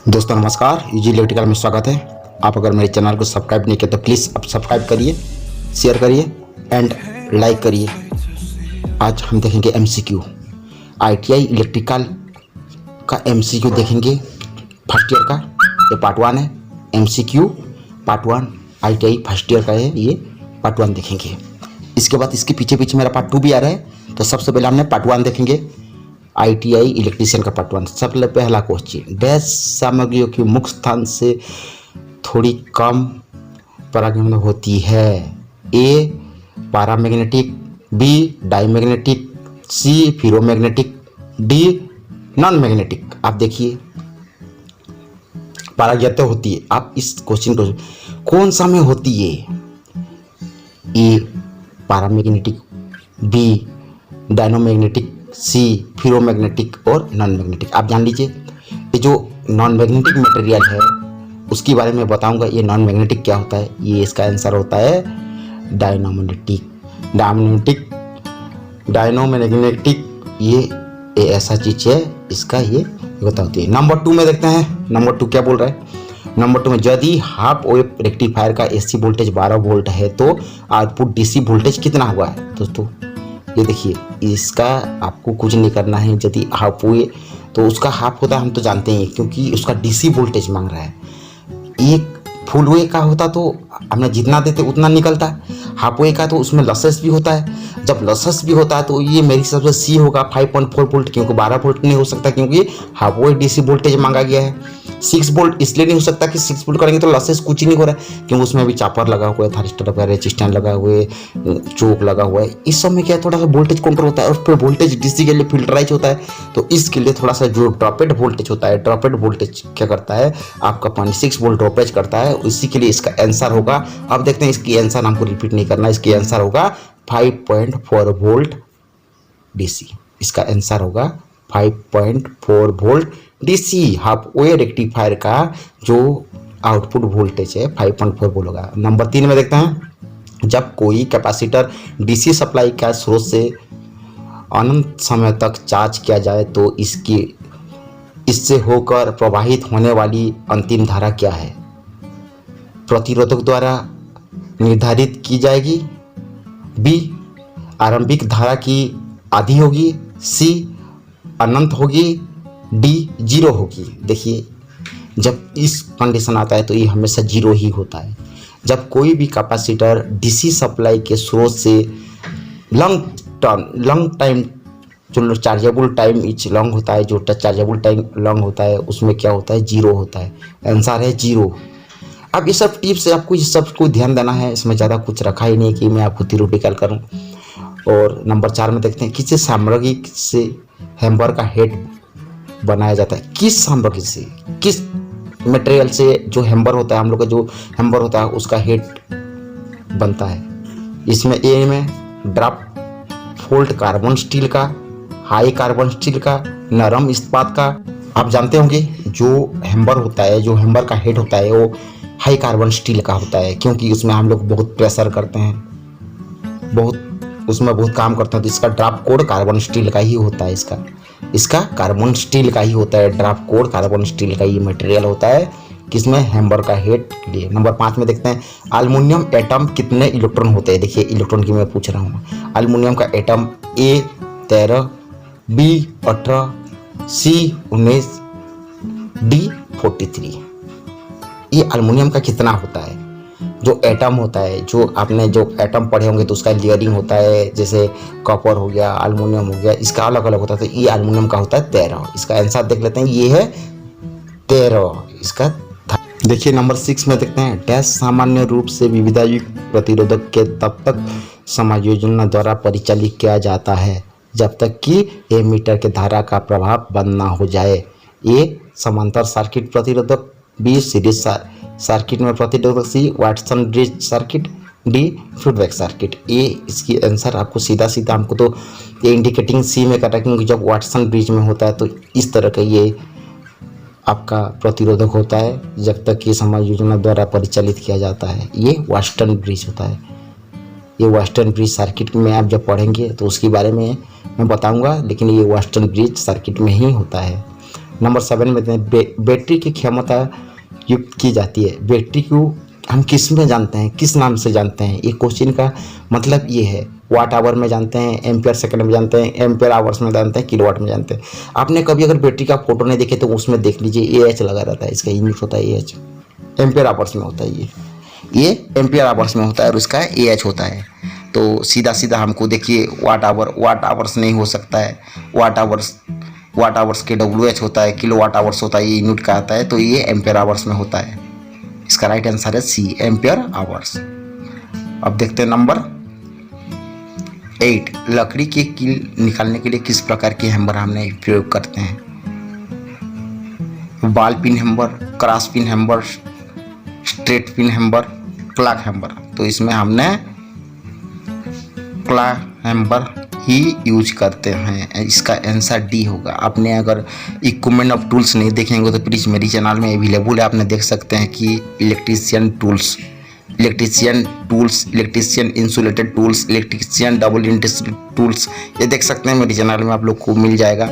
दोस्तों नमस्कार, UG electrical में स्वागत है। आप अगर मेरे चैनल को सब्सक्राइब नहीं किए तो प्लीज़ अब सब्सक्राइब करिए, शेयर करिए एंड लाइक करिए। आज हम देखेंगे एमसीक्यू, आईटीआई इलेक्ट्रिकल का एमसीक्यू देखेंगे फर्स्ट ईयर का। ये पार्ट 1 है, MCQ part 1 ITI first year का है, ये पार्ट 1 देखेंगे। इसके बाद इसके पीछे पीछे मेरा पार्ट 2 भी आ रहा है, तो सबसे पहले हमने पार्ट 1 देखेंगे आईटीआई इलेक्ट्रीशियन का पार्ट 1। सबसे पहला क्वेश्चन, डैश सामग्रियों की मुख्य स्थान से थोड़ी कम परागमन होती है। ए पैरामैग्नेटिक, बी डाईमैग्नेटिक, सी फेरोमैग्नेटिक, डी नॉन मैग्नेटिक। आप देखिए परागयता होती है, आप इस क्वेश्चन को कौन सा में होती है? ए पैरामैग्नेटिक, बी डायनोमैग्नेटिक, सी फेरोमैग्नेटिक और नॉन मैग्नेटिक। आप जान लीजिए, ये जो नॉन मैग्नेटिक मटेरियल है उसके बारे में बताऊंगा। ये नॉन मैग्नेटिक क्या होता है, ये इसका आंसर होता है डायनोमैग्नेटिक। ये ऐसा चीज है, इसका ये होता होती है। नंबर 2 में देखते हैं, नंबर 2 क्या बोल रहा है। नंबर 2 में यदि हाफ वेव रेक्टिफायर का एसी वोल्टेज 12 वोल्ट है तो आउटपुट डीसी वोल्टेज कितना हुआ है? दोस्तों ये देखिए, इसका आपको कुछ नहीं करना है। यदि हाफ हुए तो उसका हाफ होता है, हम तो जानते हैं, क्योंकि उसका डीसी वोल्टेज मांग रहा है। एक फुल वे का होता तो हमने जितना देते उतना निकलता है। हाफ वे का तो उसमें लसेस भी होता है। जब लसेस भी होता है तो ये मेरी हिसाब से सी होगा 5.4 वोल्ट, क्योंकि 12 वोल्ट नहीं हो सकता, क्योंकि हाफ वे डीसी वोल्टेज मांगा गया है। 6 वोल्ट इसलिए नहीं हो सकता कि 6 वोल्ट करेंगे तो लसेस कुछ ही नहीं हो रहा है, क्योंकि उसमें भी चापर लगा हुआ है, थारिस्टर वगैरह रेजिस्टेंस लगा हुआ है, चोक लगा हुआ है। इस सब में क्या थोड़ा सा वोल्टेज कंट्रोल होता है और फिर वोल्टेज डीसी के लिए फिल्टराइज होता है। तो इसके लिए थोड़ा सा जो ड्रॉपेड वोल्टेज होता है, ड्रॉपेड वोल्टेज क्या करता है, आपका 0.6 वोल्ट ड्रॉपेज करता है। इसी के लिए इसका आंसर होगा, अब देखते हैं इसकी आंसर, हमको रिपीट नहीं करना, इसकी आंसर होगा 5.4 वोल्ट डीसी। इसका आंसर होगा 5.4 volt DC. Half way rectifier का जो आउटपुट वोल्टेज है 5.4 वोल्ट होगा। नंबर 3 में देखते हैं, जब कोई कैपेसिटर डीसी सप्लाई का स्रोत से अनंत समय तक चार्ज किया जाए तो इससे होकर प्रवाहित होने वाली अंतिम धारा क्या है? प्रतिरोधक द्वारा निर्धारित की जाएगी, बी आरंभिक धारा की आधी होगी, सी अनंत होगी, डी 0 होगी। देखिए, जब इस कंडीशन आता है तो ये हमेशा 0 ही होता है। जब कोई भी कैपेसिटर डीसी सप्लाई के स्रोत से लॉन्ग टाइम, जो चार्जेबल टाइम इच लॉन्ग होता है, जो चार्जेबल टाइम लॉन्ग होता है, उसमें क्या होता है, 0 होता है। आंसर है 0। अब ये सब टिप्स आपको, ये सब को ध्यान देना है, इसमें ज़्यादा कुछ रखा ही नहीं कि मैं आपको थियोरेटिकल करूँ। और नंबर 4 में देखते हैं, किस सामग्री से हैम्बर का हेड बनाया जाता है? किस सामग्री से, किस मटेरियल से जो हैम्बर होता है, हम लोग का जो हैम्बर होता है उसका हेड बनता है? इसमें ए में ड्राफ्ट फोल्ड कार्बन स्टील का, हाई कार्बन स्टील का, नरम इस्पात का। आप जानते होंगे जो हैम्बर होता है, जो हैम्बर का हेड होता है वो हाई कार्बन स्टील का होता है, क्योंकि उसमें हम लोग बहुत प्रेशर करते हैं, उसमें बहुत काम करते हैं। तो इसका ड्राफ्ट कोड कार्बन स्टील का ही होता है। इसका कार्बन स्टील का ही होता है, ड्राफ्ट कोड कार्बन स्टील का ही मटेरियल होता है, किसमें, हैम्बर का हेड के लिए। नंबर 5 में देखते हैं, एल्युमिनियम एटम कितने इलेक्ट्रॉन होते हैं? देखिए, इलेक्ट्रॉन की मैं पूछ रहा हूँ। एल्युमिनियम का atom A 13, B 18, C 19, D 43। ये एल्युमिनियम का कितना होता है? जो एटम होता है, जो आपने जो एटम पढ़े होंगे तो उसका लेयरिंग होता है, जैसे कॉपर हो गया, एल्युमिनियम हो गया, इसका अलग अलग होता है। तो ये एल्युमिनियम का होता है 13। इसका आंसर देख लेते हैं, ये है 13 इसका। देखिए नंबर 6 में देखते हैं, डैश सामान्य रूप से विविधायुक्त प्रतिरोधक के तब तक समायोजन द्वारा परिचालित किया जाता है जब तक कि एमीटर के धारा का प्रभाव बंद ना हो जाए। ए समांतर सर्किट प्रतिरोधक, बी सीरीज सर्किट में प्रतिरोधक, C Wheatstone bridge circuit, D feedback circuit. A इसकी आंसर आपको सीधा सीधा, हमको तो ये इंडिकेटिंग सी में करना है, क्योंकि जब वाटसन ब्रिज में होता है तो इस तरह का ये आपका प्रतिरोधक होता है जब तक कि समायोजन द्वारा परिचालित किया जाता है। ये वाटसन ब्रिज होता है। ये वाटसन ब्रिज सर्किट में आप जब पढ़ेंगे तो उसके बारे में मैं बताऊंगा, लेकिन ये वाटसन ब्रिज सर्किट में ही होता है। नंबर 7 में बैटरी की क्षमता युक्त की जाती है। बैटरी को हम किस में जानते हैं, किस नाम से जानते हैं? ये क्वेश्चन का मतलब ये है, वाट आवर में जानते हैं, एम्पियर सेकंड में जानते हैं, एम्पियर आवर्स में जानते हैं, किलोवाट में जानते हैं। आपने कभी अगर बैटरी का फोटो नहीं देखे तो उसमें देख लीजिए, AH लगा रहता है, इसका यूनिट होता है AH, एम्पियर आवर्स में होता है। ये एम्पियर आवर्स में होता है और इसका AH होता है। तो सीधा सीधा हमको देखिए वाट आवर्स नहीं हो सकता है, वाट आवर्स के WH होता है, किलो वाट आवर्स होता है, ये यूनिट का आता है, तो ये एम्पियर आवर्स में होता है। इसका राइट आंसर है C, एम्पियर आवर्स। अब देखते हैं नंबर 8, लकड़ी की कील निकालने के लिए किस प्रकार की हैमर हमने प्रयोग करते हैं? Ball pin hammer, cross pin hammer, straight pin hammer, clock hammer. तो इसमें हमने क्लॉक हैमर ही यूज करते हैं, इसका आंसर D होगा। आपने अगर इक्विपमेंट ऑफ टूल्स नहीं देखेंगे तो प्लीज़ मेरी चैनल में अवेलेबल है, आपने देख सकते हैं कि electrician insulated tools, electrician double industry tools, ये देख सकते हैं मेरी चैनल में, आप लोग को मिल जाएगा।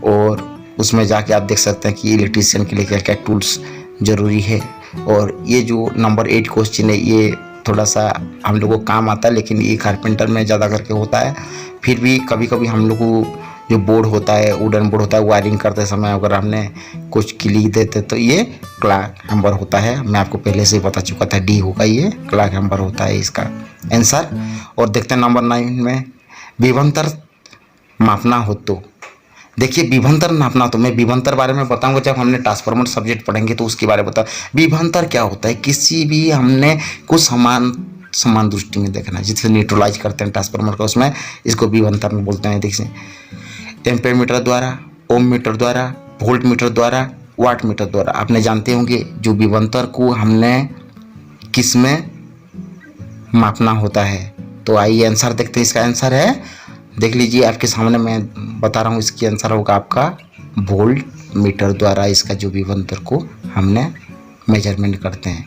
और उसमें जाके आप देख सकते हैं कि इलेक्ट्रीशियन के लिए क्या क्या टूल्स ज़रूरी है। और ये जो नंबर 8 क्वेश्चन है ये थोड़ा सा हम लोगों को काम आता है, लेकिन ये कारपेंटर में ज़्यादा करके होता है। फिर भी कभी कभी हम लोग को जो बोर्ड होता है, वुडन बोर्ड होता है, वायरिंग करते समय अगर हमने कुछ क्ली देते तो ये क्लॉक हैमर होता है। मैं आपको पहले से ही बता चुका था, D होगा, ये क्लॉक हैमर होता है इसका आंसर। और देखते हैं नंबर 9 में, विभवांतर मापना हो तो। देखिए विभवांतर नापना, तो मैं विभवांतर बारे में बताऊंगा जब हमने ट्रांसफार्मर सब्जेक्ट पढ़ेंगे तो उसके बारे में बता। विभवांतर क्या होता है? किसी भी हमने कुछ समान दृष्टि में देखना है, जिससे न्यूट्रलाइज करते हैं ट्रांसफार्मर को, उसमें इसको विभवांतर में बोलते हैं। देखिए एम्पेयर मीटर द्वारा, ओम मीटर द्वारा, वोल्ट मीटर द्वारा, वाट मीटर द्वारा। आपने जानते होंगे जो विभवांतर को हमने किस में मापना होता है। तो आइए आंसर देखते हैं। इसका आंसर है, देख लीजिए आपके सामने मैं बता रहा हूँ, इसकी आंसर होगा आपका वोल्ट मीटर द्वारा। इसका जो विभवांतर को हमने मेजरमेंट करते हैं,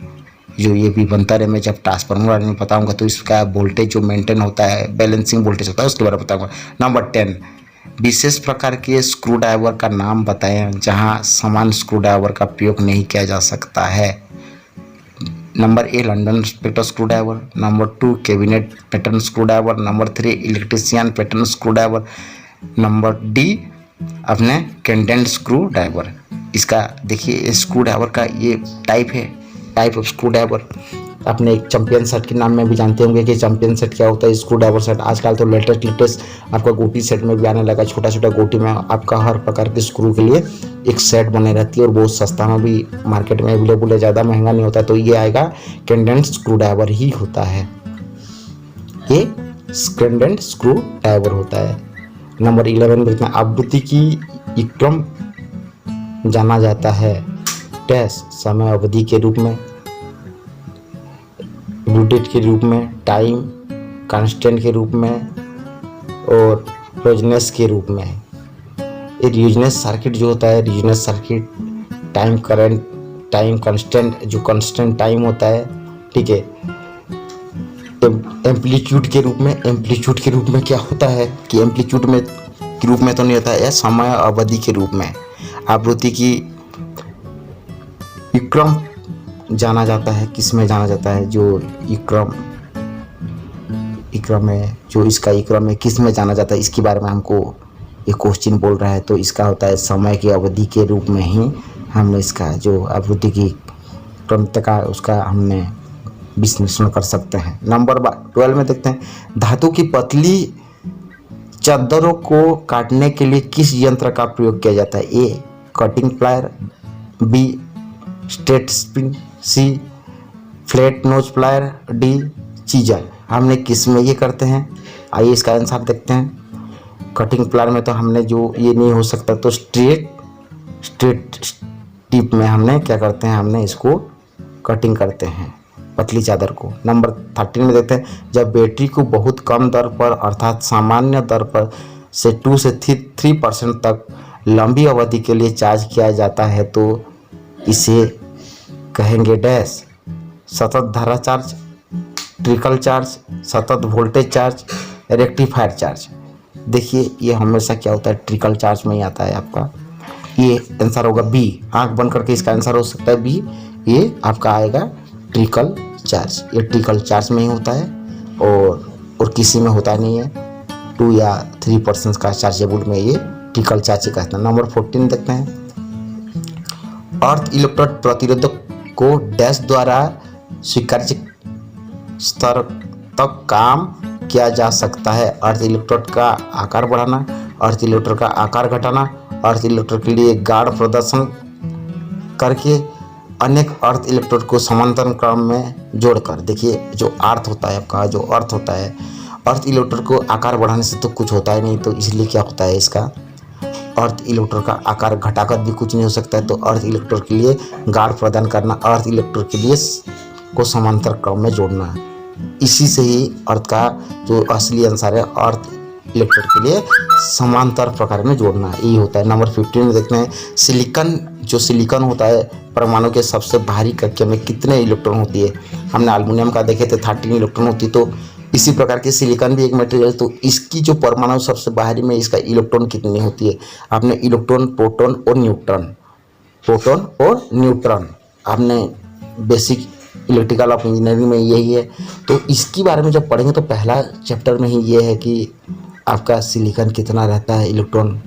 जो ये विभवांतर है, मैं जब ट्रांसफार्मर बारे में बताऊंगा तो इसका वोल्टेज जो मेंटेन होता है, बैलेंसिंग वोल्टेज होता है, उसके बारे में बताऊंगा। नंबर 10, विशेष प्रकार के स्क्रू ड्राइवर का नाम बताएं जहां समान स्क्रू ड्राइवर का प्रयोग नहीं किया जा सकता है। Number A, London spectre screw driver. Number 2, cabinet pattern screw driver. Number 3, electrician pattern screw driver. Number D, अपने कैंडेंट स्क्रू ड्राइवर। इसका देखिए स्क्रू ड्राइवर का ये टाइप है, टाइप ऑफ स्क्रू ड्राइवर। अपने एक चैंपियन सेट के नाम में भी जानते होंगे कि चैंपियन सेट क्या होता है, स्क्रू ड्राइवर सेट। आजकल तो लेटेस्ट आपका गोटी सेट में भी आने लगा, छोटा छोटा गोटी में आपका हर प्रकार के स्क्रू के लिए एक सेट बने रहती है और बहुत सस्ता में भी मार्केट में अवेलेबल है, ज़्यादा महंगा नहीं होता। तो ये आएगा कैंडेंट स्क्रू ड्राइवर ही होता है, ये कैंडेंट स्क्रू ड्राइवर होता है। नंबर 11 में देखते हैं, आवृत्ति की क्रम जाना जाता है डैश समय अवधि के रूप में, रूटेड के रूप में, टाइम कांस्टेंट के रूप में और रेजोनेंस के रूप में। ये रेजोनेंस सर्किट जो होता है, resonance circuit time current, time constant, जो कांस्टेंट टाइम होता है, ठीक है। एम्पलीट्यूड के रूप में, एम्पलीट्यूड के रूप में क्या होता है कि एम्पलीट्यूड में के रूप में तो नहीं होता है, समय अवधि के रूप में। आवृत्ति की क्रम जाना जाता है, किस में जाना जाता है? जो इक्रम है, जो इसका इक्रम है, किस में जाना जाता है, इसके बारे में हमको ये क्वेश्चन बोल रहा है। तो इसका होता है समय की अवधि के रूप में ही हमने इसका जो आवृत्ति की क्रमता का उसका हमने विश्लेषण कर सकते हैं। नंबर 12 में देखते हैं, धातु की पतली चादरों को काटने के लिए किस यंत्र का प्रयोग किया जाता है? A, cutting plier. B, straight spin. C, flat knows plier. D, चीजर। हमने किस में ये करते हैं? आइए इसका आंसर देखते हैं। कटिंग प्लायर में तो हमने जो ये नहीं हो सकता, तो स्ट्रेट टिप में हमने क्या करते हैं, हमने इसको कटिंग करते हैं पतली चादर को। नंबर 13 में देखते हैं, जब बैटरी को बहुत कम दर पर अर्थात सामान्य दर पर से 2 से 3% तक लंबी अवधि के लिए चार्ज किया जाता है तो इसे कहेंगे डैश, सतत धारा चार्ज, ट्रिकल चार्ज, सतत वोल्टेज चार्ज, रेक्टिफायर चार्ज। देखिए ये हमेशा क्या होता है, ट्रिकल चार्ज में ही आता है आपका। ये आंसर होगा बी। आंख बंद करके इसका आंसर हो सकता है बी। ये आपका आएगा ट्रिकल चार्ज। ये ट्रिकल चार्ज में ही होता है और किसी में होता नहीं है। 2 या 3% का चार्जेबल में ये ट्रिकल चार्ज कहते हैं। नंबर 14 देखते हैं। अर्थ इलेक्ट्रोड प्रतिरोधक को डैश द्वारा स्वीकार्य स्तर तक काम किया जा सकता है। अर्थ इलेक्ट्रोड का आकार बढ़ाना, अर्थ इलेक्ट्रोड का आकार घटाना, अर्थ इलेक्ट्रोड के लिए गाढ़ प्रदर्शन करके अनेक अर्थ इलेक्ट्रोड को समांतर क्रम में जोड़कर। देखिए जो अर्थ होता है आपका, जो अर्थ होता है, अर्थ इलेक्ट्रोड को आकार बढ़ाने से तो कुछ होता ही नहीं, तो इसलिए क्या होता है इसका अर्थ इलेक्ट्रोड का आकार घटाकर भी कुछ नहीं हो सकता है। तो अर्थ इलेक्ट्रोड के लिए गाढ़ प्रदान करना, अर्थ इलेक्ट्रोड के लिए को समांतर क्रम में जोड़ना, इसी से ही अर्थ का जो असली आंसर है अर्थ इलेक्ट्रोड के लिए समांतर प्रकार में जोड़ना, यही होता है। नंबर 15 में देखते हैं। सिलिकॉन, जो सिलिकॉन होता है परमाणु के सबसे बाहरी कक्षा में कितने इलेक्ट्रॉन होती है। हमने एल्युमिनियम का देखे थे 13 इलेक्ट्रॉन होती, तो इसी प्रकार के सिलिकॉन भी एक मटेरियल, तो इसकी जो परमाणु सबसे बाहरी में इसका इलेक्ट्रॉन कितनी होती है। आपने इलेक्ट्रॉन, प्रोटॉन और न्यूट्रॉन, प्रोटॉन और न्यूट्रॉन आपने बेसिक इलेक्ट्रिकल ऑफ इंजीनियरिंग में यही है। तो इसके बारे में जब पढ़ेंगे तो पहला चैप्टर में ही ये है कि आपका सिलिकॉन कितना रहता है इलेक्ट्रॉन,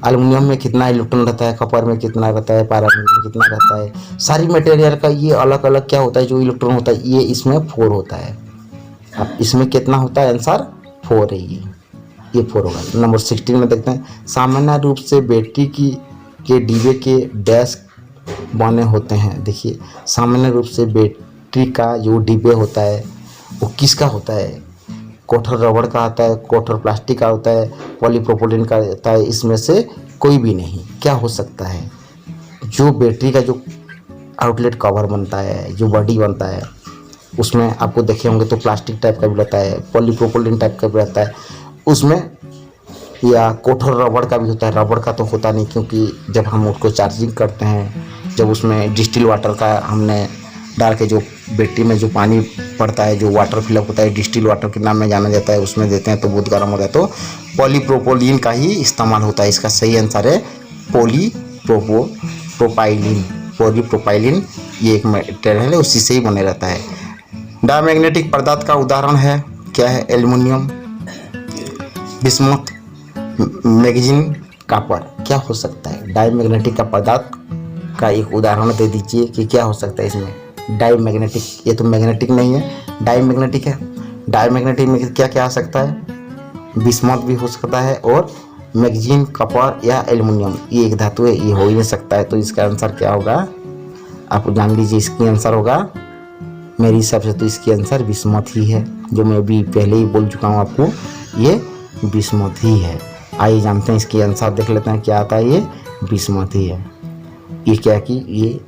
एल्युमिनियम में कितना इलेक्ट्रॉन रहता है, कॉपर में कितना रहता है, पायरामिड में कितना रहता है। सारी मटेरियल का ये अलग अलग क्या होता है, जो इलेक्ट्रॉन होता है ये इसमें 4 होता है। अब इसमें कितना होता है, आंसर 4 है, ये 4 होगा। नंबर 16 में देखते हैं। सामान्य रूप से बैटरी के डिब्बे के डैश बने होते हैं। देखिए सामान्य रूप से बैटरी का जो डिब्बे होता है वो किसका होता है, कठोर रबड़ का होता है, कठोर प्लास्टिक का होता है, पॉलीप्रोपिलीन का होता है, इसमें से कोई भी नहीं। क्या हो सकता है, जो बैटरी का जो आउटलेट कवर बनता है, जो बॉडी बनता है, उसमें आपको देखे होंगे तो प्लास्टिक टाइप का भी रहता है, पॉलीप्रोपिलीन टाइप का भी रहता है उसमें, या कठोर रबड़ का भी होता है। रबड़ का तो होता नहीं, क्योंकि जब हम उसको चार्जिंग करते हैं, जब उसमें डिस्टिल वाटर का हमने डाल के जो बैटरी में जो पानी पड़ता है, जो वाटर फिलअप होता है, डिस्टिल वाटर के नाम में जाना जाता है, उसमें देते हैं तो बहुत गर्म होता है, तो पॉलीप्रोपिलीन का ही इस्तेमाल होता है। इसका सही आंसर है पॉलीप्रोपाइलीन। पॉलीप्रोपाइलीन ये एक मटेरियल है, उसी से ही बने रहता है। डायमैग्नेटिक पदार्थ का उदाहरण है क्या है, एल्युमिनियम, बिस्मुथ, मैग्नीशियम, कॉपर। क्या हो सकता है डायमैग्नेटिक का पदार्थ का एक उदाहरण दे दीजिए कि क्या हो सकता है इसमें। डायमैग्नेटिक, ये तो मैग्नेटिक नहीं है, डायमैग्नेटिक है। डायमैग्नेटिक में क्या क्या आ सकता है, बिस्मुथ भी हो सकता है, और मैग्नीशियम, कॉपर या एल्युमिनियम, ये एक धातु है, ये हो ही नहीं सकता है। तो इसका आंसर क्या होगा, आप जान लीजिए। इसकी आंसर होगा मेरे हिसाब से तो इसकी आंसर बिस्मुथ ही है, जो मैं अभी पहले ही बोल चुका हूँ आपको, ये बिस्मुथ ही है। आइए जानते हैं इसकी आंसर, देख लेते हैं क्या आता है। ये बिस्मुथ ही है। ये क्या कि ये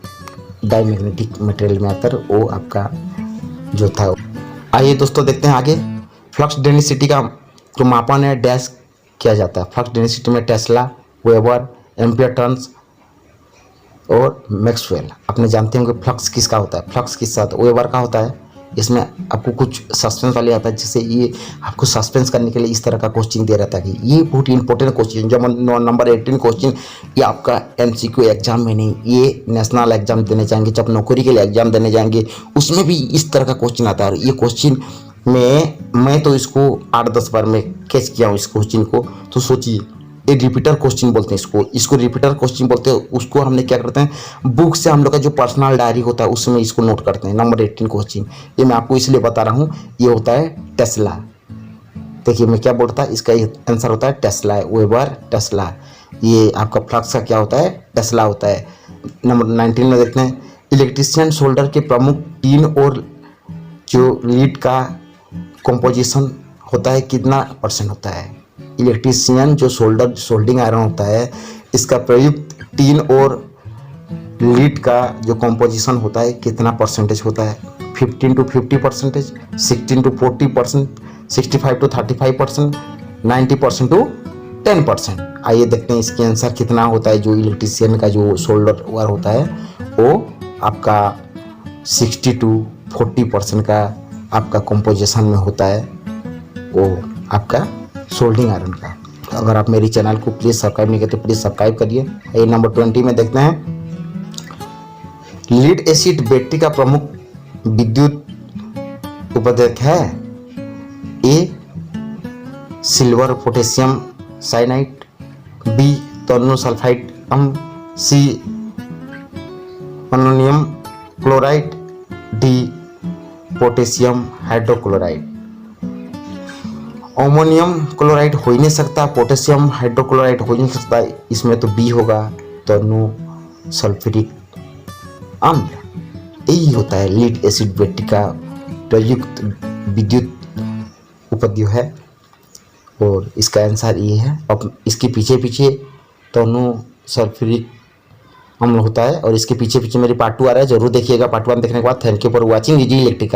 डायमैग्नेटिक मटेरियल में आकर वो आपका जो था। आइए दोस्तों देखते हैं आगे। फ्लक्स डेंसिटी का जो मापन है डैश किया जाता है। फ्लक्स डेंसिटी में टेस्ला, वेबर, एम्पियर टर्न्स और मैक्सवेल। आपने जानते होंगे फ्लक्स किसका होता है, फ्लक्स किस साथ वेबर का होता है। इसमें आपको कुछ सस्पेंस वाले आता है, जैसे ये आपको सस्पेंस करने के लिए इस तरह का क्वेश्चन दे रहता है कि ये बहुत इंपॉर्टेंट क्वेश्चन, जब नंबर 18 क्वेश्चन ये आपका MCQ एग्जाम में नहीं, ये नेशनल एग्जाम देने जाएंगे, जब नौकरी के लिए एग्जाम देने जाएंगे उसमें भी इस तरह का क्वेश्चन आता है। और ये क्वेश्चन में मैं तो इसको 8-10 बार में कैच किया हूँ इस क्वेश्चन को। तो सोचिए, ये रिपीटर क्वेश्चन बोलते हैं इसको रिपीटर क्वेश्चन बोलते हैं। उसको हमने क्या करते हैं, बुक से हम लोग का जो पर्सनल डायरी होता है उसमें इसको नोट करते हैं। नंबर 18 क्वेश्चन ये मैं आपको इसलिए बता रहा हूँ, ये होता है टेस्ला। देखिए मैं क्या बोलता है, इसका आंसर होता है टेस्ला, वेबर, टेस्ला। ये आपका फ्लक्स का क्या होता है, टेस्ला होता है। नंबर 19 में देखते हैं। इलेक्ट्रीशियन सोल्डर के प्रमुख टीन और जो लीड का कंपोजिशन होता है कितना % होता है। इलेक्ट्रीशियन जो सोल्डिंग आयरन होता है, इसका प्रयुक्त टीन और लीड का जो कंपोजिशन होता है कितना % होता है। 15 to 50%, 16 to 40%, 65 to 35%, 90% to 10%। आइए देखते हैं इसके आंसर कितना होता है। जो इलेक्ट्रीशियन का जो सोल्डर वायर होता है वो आपका 60 to 40% का आपका कंपोजिशन में होता है, वो आपका सोल्डिंग आयरन का। अगर आप मेरी चैनल को प्लीज़ सब्सक्राइब नहीं किए तो प्लीज़ सब्सक्राइब करिए। ये नंबर 20 में देखते हैं, लीड एसिड बैटरी का प्रमुख विद्युत उपदेश है। A silver potassium cyanide, B तनु सल्फाइड अम्ल, C ammonium chloride, D potassium hydrochloride. Ammonium chloride हो ही नहीं सकता, पोटेशियम हाइड्रोक्लोराइड हो ही नहीं सकता, इसमें तो बी होगा तनु सल्फ्यूरिक अम्ल। यही होता है लीड एसिड बैटरी का प्रयुक्त विद्युत उपद्यो है और इसका आंसर ये है। अब इसके पीछे पीछे तनु सल्फ्यूरिक अम्ल होता है और इसके पीछे पीछे मेरी पार्ट 2 आ रहा है, जरूर देखिएगा। पार्ट 1 देखने के बाद thank you for watching easy electrical.